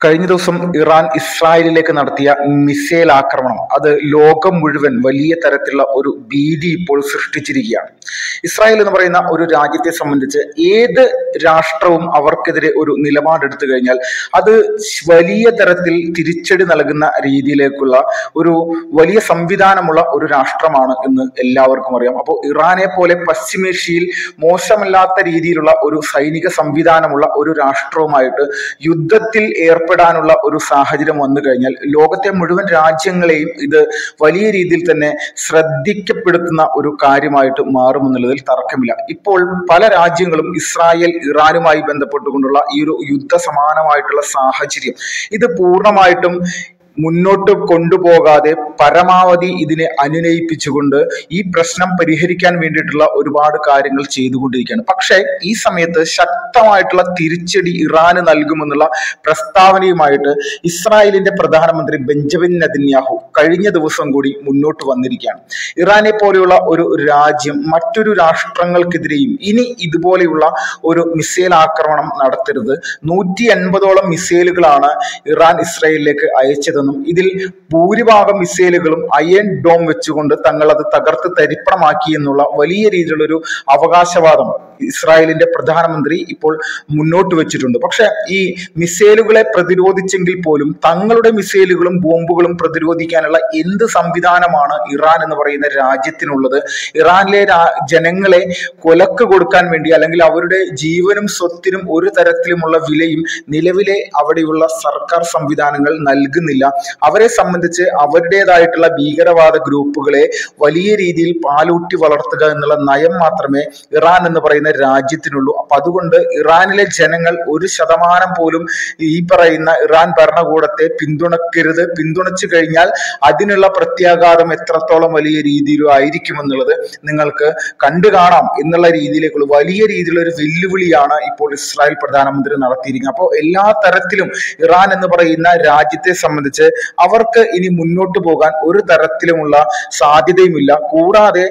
കഴിഞ്ഞ ദിവസം ഇറാൻ ഇസ്രായേലിലേക്ക് നടത്തിയ മിസൈൽ ആക്രമണം അത് ലോകം മുഴുവൻ വലിയ തരത്തിലുള്ള ഒരു ഭീതി ഇപ്പോൾ സൃഷ്ടിച്ചിരിക്കുകയാണ്. ഇസ്രായേൽ എന്ന് പറയുന്ന ഒരു രാജ്യത്തെ സംബന്ധിച്ച് ഏത് രാഷ്ട്രവും അവർക്കെതിരെ ഒരു നിലപാടെടുത്തു കഴിഞ്ഞാൽ അത് വലിയ തരത്തിൽ തിരിച്ചടി നൽകുന്ന രീതിയിലേക്കുള്ള ഒരു വലിയ സംവിധാനമുള്ള ഒരു രാഷ്ട്രമാണ് എന്ന് എല്ലാവർക്കും അറിയാം. അപ്പോൾ ഇറാനെ പോലെ പശ്ചിമേഷ്യയിൽ മോശമല്ലാത്ത രീതിയിലുള്ള ഒരു സൈനിക സംവിധാനമുള്ള ഒരു രാഷ്ട്രവുമായിട്ട് യുദ്ധത്തിൽ ഏർപ്പെടാനുള്ള ഒരു സാഹചര്യം വന്നു കഴിഞ്ഞാൽ ലോകത്തെ മുഴുവൻ രാജ്യങ്ങളെയും ഇത് വലിയ രീതിയിൽ തന്നെ ശ്രദ്ധിക്കപ്പെടുത്തുന്ന ഒരു കാര്യമായിട്ട് മാറുമെന്നുള്ളതിൽ തർക്കമില്ല. ഇപ്പോൾ പല രാജ്യങ്ങളും ഇസ്രായേൽ ഇറാനുമായി ബന്ധപ്പെട്ടുകൊണ്ടുള്ള ഈ ഒരു യുദ്ധ സമാനമായിട്ടുള്ള സാഹചര്യം ഇത് പൂർണ്ണമായിട്ടും മുന്നോട്ട് കൊണ്ടുപോകാതെ പരമാവധി ഇതിനെ അനുനയിപ്പിച്ചുകൊണ്ട് ഈ പ്രശ്നം പരിഹരിക്കാൻ വേണ്ടിയിട്ടുള്ള ഒരുപാട് കാര്യങ്ങൾ ചെയ്തുകൊണ്ടിരിക്കുകയാണ്. പക്ഷേ ഈ സമയത്ത് ശക്തമായിട്ടുള്ള തിരിച്ചടി ഇറാന് നൽകുമെന്നുള്ള പ്രസ്താവനയുമായിട്ട് ഇസ്രായേലിന്റെ പ്രധാനമന്ത്രി ബെഞ്ചമിൻ നെതന്യാഹു കഴിഞ്ഞ ദിവസം കൂടി മുന്നോട്ട് വന്നിരിക്കുകയാണ്. ഇറാനെ പോലെയുള്ള ഒരു രാജ്യം മറ്റൊരു രാഷ്ട്രങ്ങൾക്കെതിരെയും ഇനി ഇതുപോലെയുള്ള ഒരു മിസൈൽ ആക്രമണം നടത്തരുത്. 180ഓളം മിസൈലുകളാണ് ഇറാൻ ഇസ്രായേലിലേക്ക് അയച്ചതെന്നും ഇതിൽ ഭൂരിഭാഗം മിസൈലുകളും അയൺ ഡോം വെച്ചുകൊണ്ട് തങ്ങൾ അത് തകർത്ത് തരിപ്പണമാക്കി എന്നുള്ള വലിയ രീതിയിലുള്ള ഒരു അവകാശവാദം ഇസ്രായേലിന്റെ പ്രധാനമന്ത്രി ഇപ്പോൾ മുന്നോട്ട് വെച്ചിട്ടുണ്ട്. പക്ഷെ ഈ മിസൈലുകളെ പ്രതിരോധിച്ചെങ്കിൽ പോലും തങ്ങളുടെ മിസൈലുകളും ബോംബുകളും പ്രതിരോധിക്കാനുള്ള എന്ത് സംവിധാനമാണ് ഇറാൻ എന്ന് പറയുന്ന രാജ്യത്തിനുള്ളത്? ഇറാനിലെ ജനങ്ങളെ കൊലക്ക് കൊടുക്കാൻ വേണ്ടി അല്ലെങ്കിൽ അവരുടെ ജീവനും സ്വത്തിനും ഒരു തരത്തിലുമുള്ള വിലയും നിലവിലെ അവിടെയുള്ള സർക്കാർ സംവിധാനങ്ങൾ നൽകുന്നില്ല. അവരെ സംബന്ധിച്ച് അവരുടേതായിട്ടുള്ള ഭീകരവാദ ഗ്രൂപ്പുകളെ വലിയ രീതിയിൽ പാലൂട്ടി വളർത്തുക എന്നുള്ള നയം മാത്രമേ ഇറാൻ എന്ന് പറയുന്ന രാജ്യത്തിനുള്ളൂ. അപ്പൊ അതുകൊണ്ട് ഇറാനിലെ ജനങ്ങൾ 1% പോലും ഈ പറയുന്ന ഇറാൻ ഭരണകൂടത്തെ പിന്തുണക്കരുത്. പിന്തുണച്ചു കഴിഞ്ഞാൽ അതിനുള്ള പ്രത്യാഘാതം എത്രത്തോളം വലിയ രീതിയിലായിരിക്കുമെന്നുള്ളത് നിങ്ങൾക്ക് കണ്ടു കാണാം എന്നുള്ള രീതിയിലേക്കുള്ള വലിയ രീതിയിലുള്ള ഒരു വെല്ലുവിളിയാണ് ഇപ്പോൾ ഇസ്രായേൽ പ്രധാനമന്ത്രി നടത്തിയിരിക്കുന്നത്. അപ്പോൾ എല്ലാ തരത്തിലും ഇറാൻ എന്ന് പറയുന്ന രാജ്യത്തെ സംബന്ധിച്ച് അവർക്ക് ഇനി മുന്നോട്ട് പോകാൻ ഒരു തരത്തിലുമുള്ള സാധ്യതയുമില്ല. കൂടാതെ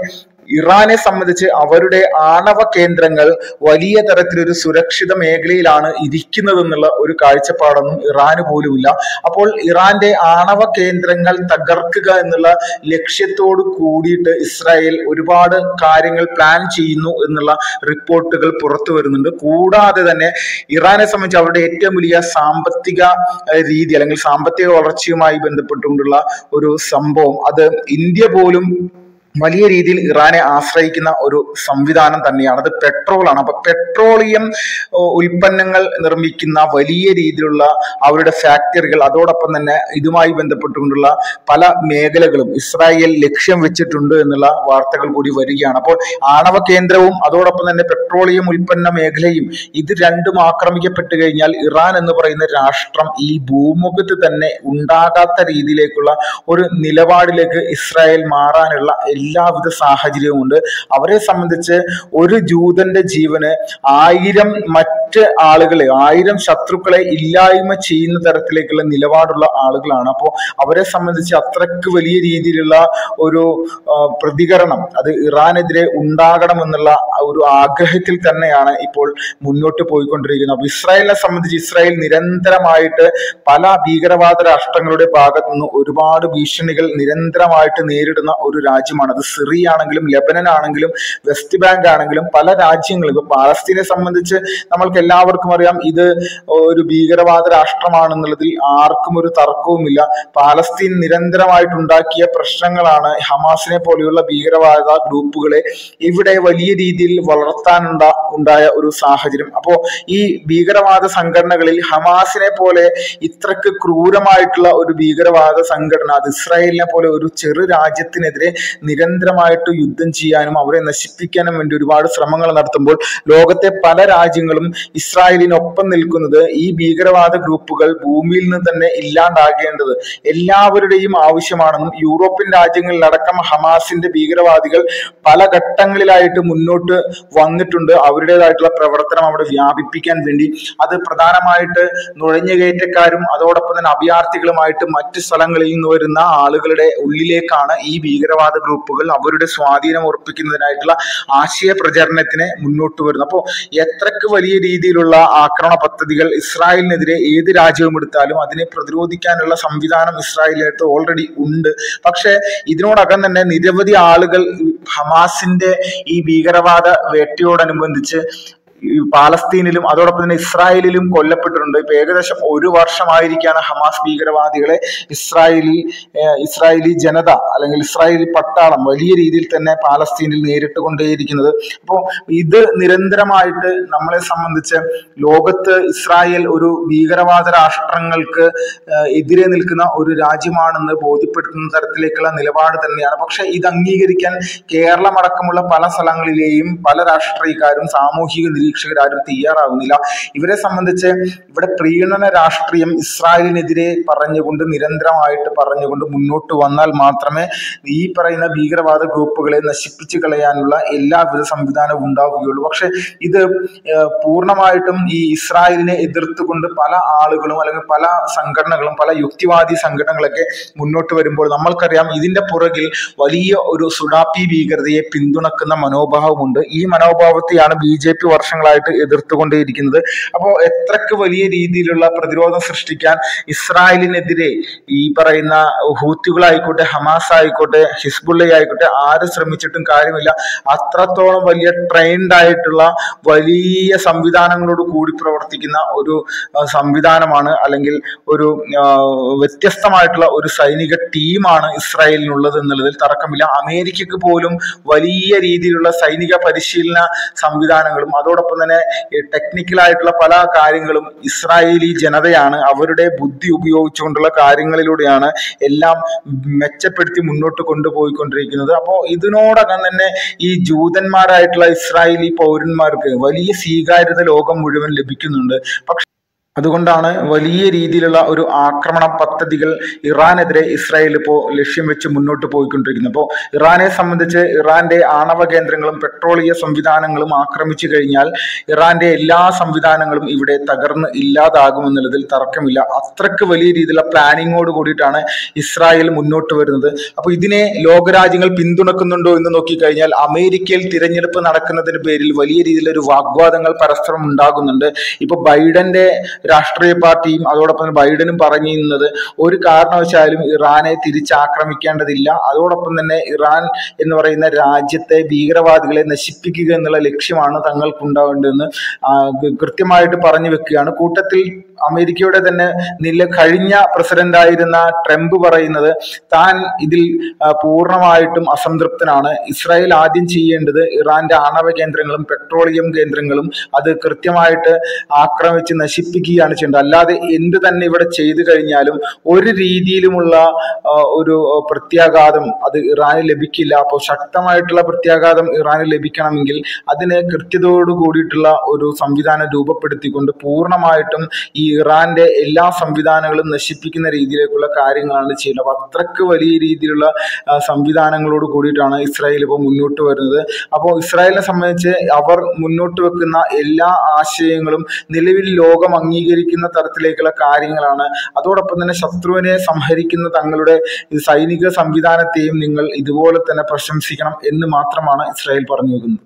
ഇറാനെ സംബന്ധിച്ച് അവരുടെ ആണവ കേന്ദ്രങ്ങൾ വലിയ തരത്തിലൊരു സുരക്ഷിത മേഖലയിലാണ് ഇരിക്കുന്നതെന്നുള്ള ഒരു കാഴ്ചപ്പാടൊന്നും ഇറാന് പോലുമില്ല. അപ്പോൾ ഇറാന്റെ ആണവ കേന്ദ്രങ്ങൾ തകർക്കുക എന്നുള്ള ലക്ഷ്യത്തോട് കൂടിയിട്ട് ഇസ്രായേൽ ഒരുപാട് കാര്യങ്ങൾ പ്ലാൻ ചെയ്യുന്നു എന്നുള്ള റിപ്പോർട്ടുകൾ പുറത്തു വരുന്നുണ്ട്. കൂടാതെ തന്നെ ഇറാനെ സംബന്ധിച്ച് അവരുടെ ഏറ്റവും വലിയ സാമ്പത്തിക രീതി അല്ലെങ്കിൽ സാമ്പത്തിക വളർച്ചയുമായി ബന്ധപ്പെട്ടുകൊണ്ടുള്ള ഒരു സംഭവം അത് ഇന്ത്യ പോലും വലിയ രീതിയിൽ ഇറാനെ ആശ്രയിക്കുന്ന ഒരു സംവിധാനം തന്നെയാണ്. അത് പെട്രോളാണ്. അപ്പൊ പെട്രോളിയം ഉൽപ്പന്നങ്ങൾ നിർമ്മിക്കുന്ന വലിയ രീതിയിലുള്ള അവരുടെ ഫാക്ടറികൾ അതോടൊപ്പം തന്നെ ഇതുമായി ബന്ധപ്പെട്ടുകൊണ്ടുള്ള പല മേഖലകളും ഇസ്രായേൽ ലക്ഷ്യം വെച്ചിട്ടുണ്ട് എന്നുള്ള വാർത്തകൾ കൂടി വരികയാണ്. അപ്പോൾ ആണവ കേന്ദ്രവും അതോടൊപ്പം തന്നെ പെട്രോളിയം ഉൽപ്പന്ന മേഖലയും ഇത് രണ്ടും ആക്രമിക്കപ്പെട്ടു കഴിഞ്ഞാൽ ഇറാൻ എന്ന് പറയുന്ന രാഷ്ട്രം ഈ ഭൂമുഖത്ത് തന്നെ ഉണ്ടാകാത്ത രീതിയിലേക്കുള്ള ഒരു നിലപാടിലേക്ക് ഇസ്രായേൽ മാറാനുള്ള എല്ലാവിധ സാഹചര്യവും ഉണ്ട്. അവരെ സംബന്ധിച്ച് ഒരു ജൂതന്റെ ജീവന് 1000 മറ്റ് ആളുകളെ 1000 ശത്രുക്കളെ ഇല്ലായ്മ ചെയ്യുന്ന തരത്തിലേക്കുള്ള നിലപാടുള്ള ആളുകളാണ്. അപ്പോൾ അവരെ സംബന്ധിച്ച് അത്രയ്ക്ക് വലിയ രീതിയിലുള്ള ഒരു പ്രതികരണം അത് ഇറാനെതിരെ ഉണ്ടാകണമെന്നുള്ള ഒരു ആഗ്രഹത്തിൽ തന്നെയാണ് ഇപ്പോൾ മുന്നോട്ട് പോയിക്കൊണ്ടിരിക്കുന്നത്. അപ്പൊ ഇസ്രായേലിനെ സംബന്ധിച്ച് ഇസ്രായേൽ നിരന്തരമായിട്ട് പല ഭീകരവാദ രാഷ്ട്രങ്ങളുടെ ഭാഗത്തു നിന്ന് ഒരുപാട് ഭീഷണികൾ നിരന്തരമായിട്ട് നേരിടുന്ന ഒരു രാജ്യമാണ്. അത് സിറിയ ആണെങ്കിലും ലെബനൻ ആണെങ്കിലും വെസ്റ്റ് ബാങ്ക് ആണെങ്കിലും പല രാജ്യങ്ങളും. ഇപ്പൊ പാലസ്തീനെ സംബന്ധിച്ച് നമ്മൾക്ക് എല്ലാവർക്കും അറിയാം ഇത് ഒരു ഭീകരവാദ രാഷ്ട്രമാണെന്നുള്ളതിൽ ആർക്കും ഒരു തർക്കവുമില്ല. പാലസ്തീൻ നിരന്തരമായിട്ടുണ്ടാക്കിയ പ്രശ്നങ്ങളാണ് ഹമാസിനെ പോലെയുള്ള ഭീകരവാദ ഗ്രൂപ്പുകളെ ഇവിടെ വലിയ രീതിയിൽ ഉണ്ടായ ഒരു സാഹചര്യം. അപ്പോ ഈ ഭീകരവാദ സംഘടനകളിൽ ഹമാസിനെ പോലെ ഇത്രക്ക് ക്രൂരമായിട്ടുള്ള ഒരു ഭീകരവാദ സംഘടന അത് ഇസ്രായേലിനെ പോലെ ഒരു ചെറു രാജ്യത്തിനെതിരെ നിരന്തരമായിട്ട് യുദ്ധം ചെയ്യാനും അവരെ നശിപ്പിക്കാനും വേണ്ടി ഒരുപാട് ശ്രമങ്ങൾ നടത്തുമ്പോൾ ലോകത്തെ പല രാജ്യങ്ങളും ഇസ്രായേലിനൊപ്പം നിൽക്കുന്നത് ഈ ഭീകരവാദ ഗ്രൂപ്പുകൾ ഭൂമിയിൽ നിന്ന് തന്നെ ഇല്ലാണ്ടാകേണ്ടത് എല്ലാവരുടെയും ആവശ്യമാണെന്നും യൂറോപ്യൻ രാജ്യങ്ങളിലടക്കം ഹമാസിന്റെ ഭീകരവാദികൾ പല ഘട്ടങ്ങളിലായിട്ട് മുന്നോട്ട് വന്നിട്ടുണ്ട് അവരുടേതായിട്ടുള്ള പ്രവർത്തനം അവിടെ വ്യാപിപ്പിക്കാൻ വേണ്ടി. അത് പ്രധാനമായിട്ട് നുഴഞ്ഞുകയറ്റക്കാരും അതോടൊപ്പം തന്നെ അഭയാർത്ഥികളുമായിട്ട് മറ്റു സ്ഥലങ്ങളിൽ നിന്ന് വരുന്ന ആളുകളുടെ ഉള്ളിലേക്കാണ് ഈ ഭീകരവാദ ഗ്രൂപ്പുകൾ ഗ്രൂപ്പുകൾ അവരുടെ സ്വാധീനം ഉറപ്പിക്കുന്നതിനായിട്ടുള്ള ആശയ പ്രചരണത്തിന് മുന്നോട്ട് വരുന്നു. അപ്പോൾ എത്രക്ക് വലിയ രീതിയിലുള്ള ആക്രമണ പദ്ധതികൾ ഇസ്രായേലിനെതിരെ ഏത് രാജ്യവും എടുത്താലും അതിനെ പ്രതിരോധിക്കാനുള്ള സംവിധാനം ഇസ്രായേലിനടുത്ത് ഓൾറെഡി ഉണ്ട്. പക്ഷെ ഇതിനോടകം തന്നെ നിരവധി ആളുകൾ ഹമാസിന്റെ ഈ ഭീകരവാദ വേട്ടയോടനുബന്ധിച്ച് പാലസ്തീനിലും അതോടൊപ്പം തന്നെ ഇസ്രായേലിലും കൊല്ലപ്പെട്ടിട്ടുണ്ട്. ഇപ്പൊ ഏകദേശം 1 വർഷമായിരിക്കാണ് ഹമാസ് ഭീകരവാദികളെ ഇസ്രായേലി ജനത അല്ലെങ്കിൽ ഇസ്രായേലി പട്ടാളം വലിയ രീതിയിൽ തന്നെ പാലസ്തീനിൽ നേരിട്ട് കൊണ്ടേയിരിക്കുന്നത്. അപ്പോൾ ഇത് നിരന്തരമായിട്ട് നമ്മളെ സംബന്ധിച്ച് ലോകത്ത് ഇസ്രായേൽ ഒരു ഭീകരവാദ രാഷ്ട്രങ്ങൾക്ക് എതിരെ നിൽക്കുന്ന ഒരു രാജ്യമാണെന്ന് ബോധ്യപ്പെടുത്തുന്ന തരത്തിലേക്കുള്ള നിലപാട് തന്നെയാണ്. പക്ഷെ ഇത് അംഗീകരിക്കാൻ കേരളമടക്കമുള്ള പല സ്ഥലങ്ങളിലെയും പല രാഷ്ട്രീയക്കാരും സാമൂഹിക നിരീക്ഷകരാരും തയ്യാറാകുന്നില്ല. ഇവരെ സംബന്ധിച്ച് ഇവിടെ പ്രീണന രാഷ്ട്രീയം ഇസ്രായേലിനെതിരെ നിരന്തരമായിട്ട് പറഞ്ഞുകൊണ്ട് മുന്നോട്ട് വന്നാൽ മാത്രമേ ഈ പറയുന്ന ഭീകരവാദ ഗ്രൂപ്പുകളെ നശിപ്പിച്ചു കളയാനുള്ള എല്ലാവിധ സംവിധാനവും ഉണ്ടാവുകയുള്ളൂ. പക്ഷെ ഇത് പൂർണ്ണമായിട്ടും ഈ ഇസ്രായേലിനെ എതിർത്തുകൊണ്ട് പല ആളുകളും അല്ലെങ്കിൽ പല സംഘടനകളും പല യുക്തിവാദി സംഘടനകളൊക്കെ മുന്നോട്ട് വരുമ്പോൾ നമ്മൾക്കറിയാം ഇതിന്റെ പുറകിൽ വലിയ ഒരു സുഡാപ്പി ഭീകരതയെ പിന്തുണക്കുന്ന മനോഭാവമുണ്ട്. ഈ മനോഭാവത്തെയാണ് BJP വർഷങ്ങളായിട്ട് എതിർത്തുകൊണ്ടേയിരിക്കുന്നത്. അപ്പോൾ എത്രക്ക് വലിയ രീതിയിലുള്ള പ്രതിരോധം സൃഷ്ടിക്കാൻ ഇസ്രായേലിനെതിരെ ഈ പറയുന്ന ഹൂത്തികളായിക്കോട്ടെ, ഹമാസ് ആയിക്കോട്ടെ, ഹിസ്ബുള്ള ആയിക്കോട്ടെ ആര് ശ്രമിച്ചിട്ടും കാര്യമില്ല. അത്രത്തോളം വലിയ ട്രെയിൻഡ് ആയിട്ടുള്ള വലിയ സംവിധാനങ്ങളോട് കൂടി പ്രവർത്തിക്കുന്ന ഒരു സംവിധാനമാണ് അല്ലെങ്കിൽ ഒരു വ്യത്യസ്തമായിട്ടുള്ള ഒരു സൈനിക ടീമാണ് ഇസ്രായേലിനുള്ളത് എന്നുള്ളതിൽ തർക്കമില്ല. അമേരിക്കക്ക് പോലും വലിയ രീതിയിലുള്ള സൈനിക പരിശീലന സംവിധാനങ്ങളും അതോടൊപ്പം തന്നെ ടെക്നിക്കലായിട്ടുള്ള പല കാര്യങ്ങളും ഇസ്രായേലി ജനതയാണ് അവരുടെ ബുദ്ധി ഉപയോഗിച്ചുകൊണ്ടുള്ള കാര്യങ്ങളിലൂടെയാണ് എല്ലാം മെച്ചപ്പെടുത്തി മുന്നോട്ട് കൊണ്ടുപോയിക്കൊണ്ടിരിക്കുന്നത്. അപ്പോൾ ഇതിനോടകം തന്നെ ഈ ജൂതന്മാരായിട്ടുള്ള ഇസ്രായേലി പൗരന്മാർക്ക് വലിയ സ്വീകാര്യത ലോകം മുഴുവൻ ലഭിക്കുന്നുണ്ട്. അതുകൊണ്ടാണ് വലിയ രീതിയിലുള്ള ഒരു ആക്രമണ പദ്ധതികൾ ഇറാനെതിരെ ഇസ്രായേൽ ഇപ്പോൾ ലക്ഷ്യം വെച്ച് മുന്നോട്ട് പോയിക്കൊണ്ടിരിക്കുന്നത്. അപ്പോൾ ഇറാനെ സംബന്ധിച്ച് ഇറാന്റെ ആണവ കേന്ദ്രങ്ങളും പെട്രോളിയ സംവിധാനങ്ങളും ആക്രമിച്ചു കഴിഞ്ഞാൽ ഇറാന്റെ എല്ലാ സംവിധാനങ്ങളും ഇവിടെ തകർന്ന് ഇല്ലാതാകുമെന്നുള്ളതിൽ തർക്കമില്ല. അത്രക്ക് വലിയ രീതിയിലുള്ള പ്ലാനിങ്ങോട് കൂടിയിട്ടാണ് ഇസ്രായേൽ മുന്നോട്ട് വരുന്നത്. അപ്പോൾ ഇതിനെ ലോകരാജ്യങ്ങൾ പിന്തുണക്കുന്നുണ്ടോ എന്ന് നോക്കിക്കഴിഞ്ഞാൽ അമേരിക്കയിൽ തിരഞ്ഞെടുപ്പ് നടക്കുന്നതിന് പേരിൽ വലിയ രീതിയിലൊരു വാഗ്വാദങ്ങൾ പരസ്പരം ഉണ്ടാകുന്നുണ്ട്. ഇപ്പൊ ബൈഡന്റെ രാഷ്ട്രീയ പാർട്ടിയും അതോടൊപ്പം ബൈഡനും പറഞ്ഞിരുന്നത് ഒരു കാരണവശാലും ഇറാനെ തിരിച്ചാക്രമിക്കേണ്ടതില്ല, അതോടൊപ്പം തന്നെ ഇറാൻ എന്ന് പറയുന്ന രാജ്യത്തെ ഭീകരവാദികളെ നശിപ്പിക്കുക എന്നുള്ള ലക്ഷ്യമാണ് തങ്ങൾക്കുണ്ടാവേണ്ടതെന്ന് കൃത്യമായിട്ട് പറഞ്ഞു വെക്കുകയാണ്. കൂട്ടത്തിൽ അമേരിക്കയുടെ തന്നെ കഴിഞ്ഞ പ്രസിഡന്റ് ആയിരുന്ന ട്രംപ് പറയുന്നത് താൻ ഇതിൽ പൂർണ്ണമായിട്ടും അസംതൃപ്തനാണ്. ഇസ്രായേൽ ആദ്യം ചെയ്യേണ്ടത് ഇറാന്റെ ആണവ കേന്ദ്രങ്ങളും പെട്രോളിയം കേന്ദ്രങ്ങളും അത് കൃത്യമായിട്ട് ആക്രമിച്ച് നശിപ്പിക്കുകയാണ് ചെയ്യേണ്ടത്. അല്ലാതെ എന്ത് തന്നെ ഇവിടെ ചെയ്തു കഴിഞ്ഞാലും ഒരു രീതിയിലുമുള്ള ഒരു പ്രത്യാഘാതം അത് ഇറാന് ലഭിക്കില്ല. അപ്പോൾ ശക്തമായിട്ടുള്ള പ്രത്യാഘാതം ഇറാന് ലഭിക്കണമെങ്കിൽ അതിന് കൃത്യതയോട് കൂടിയിട്ടുള്ള ഒരു സംവിധാനം രൂപപ്പെടുത്തിക്കൊണ്ട് പൂർണ്ണമായിട്ടും ഈ ഇറാന്റെ എല്ലാ സംവിധാനങ്ങളും നശിപ്പിക്കുന്ന രീതിയിലേക്കുള്ള കാര്യങ്ങളാണ് ചെയ്യുന്നത്. അപ്പൊ അത്രക്ക് വലിയ രീതിയിലുള്ള സംവിധാനങ്ങളോട് കൂടിയിട്ടാണ് ഇസ്രായേൽ ഇപ്പോൾ മുന്നോട്ട് വരുന്നത്. അപ്പോൾ ഇസ്രായേലിനെ സംബന്ധിച്ച് അവർ മുന്നോട്ട് വെക്കുന്ന എല്ലാ ആശയങ്ങളും നിലവിൽ ലോകം അംഗീകരിക്കുന്ന തരത്തിലേക്കുള്ള കാര്യങ്ങളാണ്. അതോടൊപ്പം തന്നെ ശത്രുവിനെ സംഹരിക്കുന്ന തങ്ങളുടെ സൈനിക സംവിധാനത്തെയും നിങ്ങൾ ഇതുപോലെ തന്നെ പ്രശംസിക്കണം എന്ന് മാത്രമാണ് ഇസ്രായേൽ പറഞ്ഞു വെക്കുന്നത്.